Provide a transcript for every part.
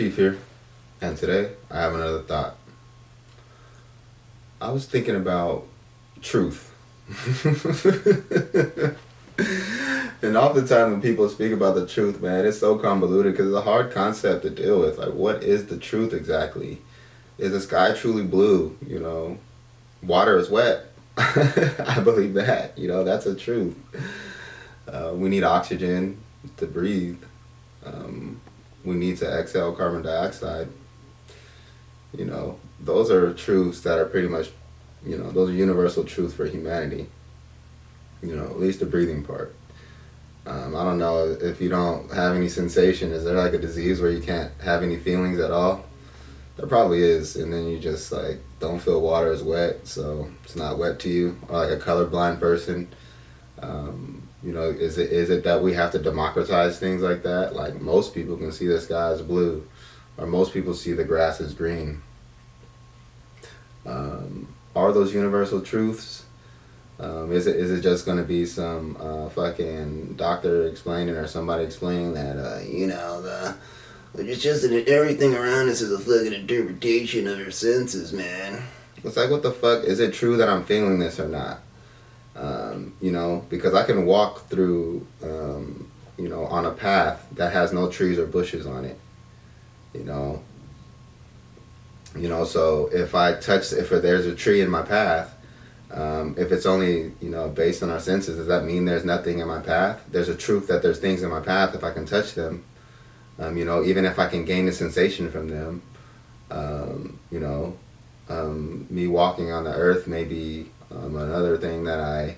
Chief here, and today I have another thought. I was thinking about truth. And oftentimes when people speak about the truth, man, it's so convoluted because it's a hard concept to deal with. Like, what is the truth exactly? Is the sky truly blue? Water is wet. I believe that. That's a truth. We need oxygen to breathe. We need to exhale carbon dioxide. Those are truths that are pretty much, those are universal truths for humanity. At least the breathing part. I don't know if you don't have any sensation. Is there like a disease where you can't have any feelings at all? There probably is, and then you just like don't feel water is wet, so it's not wet to you. Or like a colorblind person. Is it that we have to democratize things like that? Like most people can see the sky as blue, or most people see the grass as green. Are those universal truths? Is it just going to be some fucking doctor explaining or somebody explaining that it's just that everything around us is a fucking interpretation of our senses, man. It's like, what the fuck? Is it true that I'm feeling this or not? Because I can walk through, on a path that has no trees or bushes on it. So if there's a tree in my path, if it's only, based on our senses, does that mean there's nothing in my path? There's a truth that there's things in my path if I can touch them. Even if I can gain a sensation from them. Me walking on the earth may be another thing that I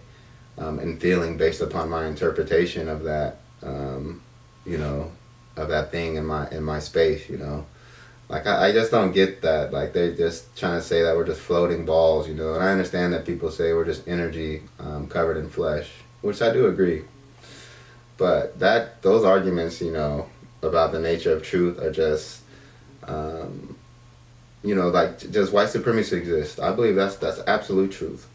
am feeling based upon my interpretation of that, of that thing in my space, Like, I just don't get that. Like, they're just trying to say that we're just floating balls, And I understand that people say we're just energy covered in flesh, which I do agree. But those arguments, about the nature of truth are just, like, does white supremacy exist? I believe that's absolute truth.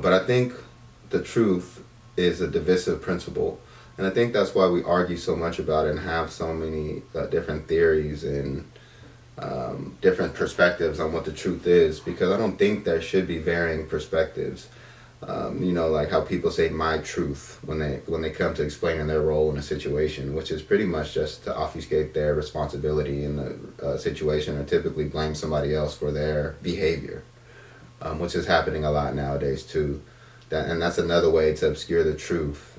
But I think the truth is a divisive principle. And I think that's why we argue so much about it and have so many different theories and different perspectives on what the truth is, because I don't think there should be varying perspectives. Like how people say my truth when they come to explaining their role in a situation, which is pretty much just to obfuscate their responsibility in the situation or typically blame somebody else for their behavior, which is happening a lot nowadays too. And that's another way to obscure the truth.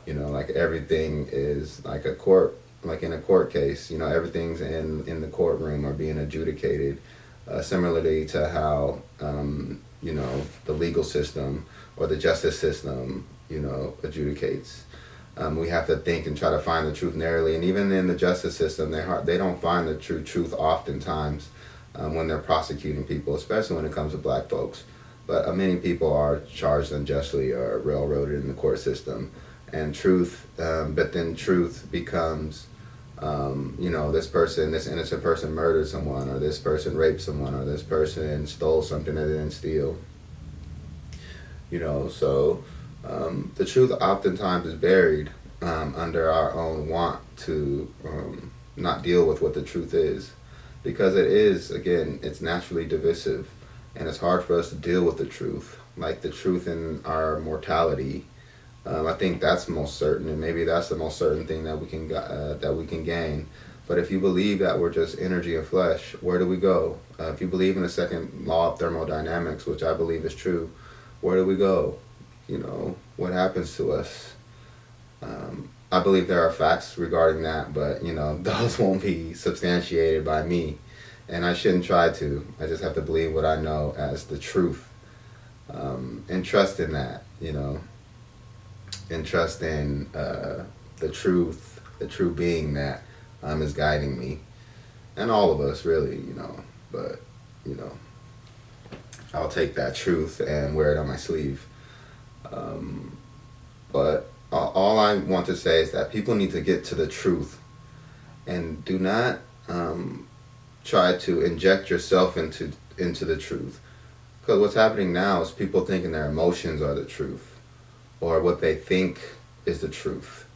Like everything is like in a court case, everything's in the courtroom or being adjudicated, similarly to how, the legal system or the justice system, adjudicates. We have to think and try to find the truth narrowly. And even in the justice system, they don't find the true truth oftentimes when they're prosecuting people, especially when it comes to black folks. But many people are charged unjustly or railroaded in the court system. And truth, but then truth becomes, this innocent person murdered someone, or this person raped someone, or this person stole something that they didn't steal. So the truth oftentimes is buried under our own want to not deal with what the truth is. Because it is, again, it's naturally divisive. And it's hard for us to deal with the truth, like the truth in our mortality. I think that's most certain, and maybe that's the most certain thing that we can gain. But if you believe that we're just energy and flesh, where do we go? If you believe in the second law of thermodynamics, which I believe is true, where do we go? What happens to us? I believe there are facts regarding that, but those won't be substantiated by me. And I shouldn't try to. I just have to believe what I know as the truth. And trust in that, And trust in the truth, the true being that is guiding me. And all of us, really, But, I'll take that truth and wear it on my sleeve. But all I want to say is that people need to get to the truth. And do not try to inject yourself into the truth, because what's happening now is people thinking their emotions are the truth or what they think is the truth,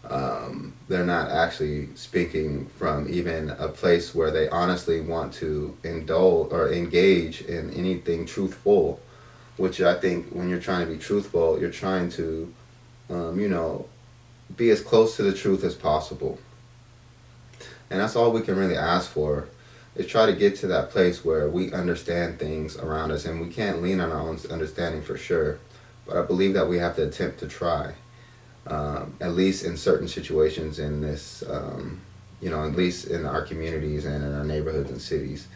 They're not actually speaking from even a place where they honestly want to indulge or engage in anything truthful, which I think when you're trying to be truthful, you're trying to, you know, be as close to the truth as possible. And that's all we can really ask for, is try to get to that place where we understand things around us, and we can't lean on our own understanding for sure, but I believe that we have to attempt to try, at least in certain situations in this, at least in our communities and in our neighborhoods and cities.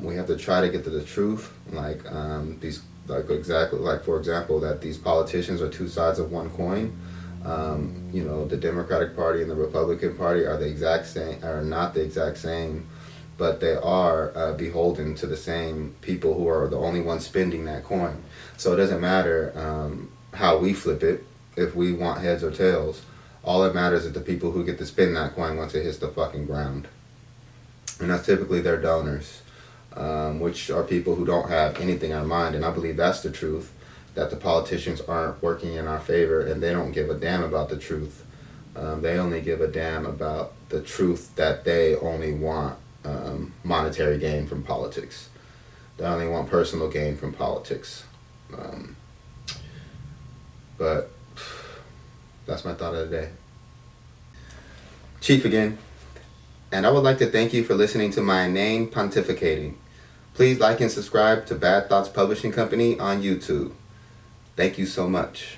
We have to try to get to the truth, like for example, that these politicians are two sides of one coin. The Democratic Party and the Republican Party are the exact same, are not the exact same, but they are beholden to the same people who are the only ones spending that coin. So it doesn't matter how we flip it, if we want heads or tails. All that matters is the people who get to spin that coin once it hits the fucking ground. And that's typically their donors, which are people who don't have anything on mind. And I believe that's the truth, that the politicians aren't working in our favor, and they don't give a damn about the truth. They only give a damn about the truth, that they only want monetary gain from politics. They only want personal gain from politics. But that's my thought of the day. Chief again. And I would like to thank you for listening to my inane pontificating. Please like and subscribe to Bad Thoughts Publishing Company on YouTube. Thank you so much.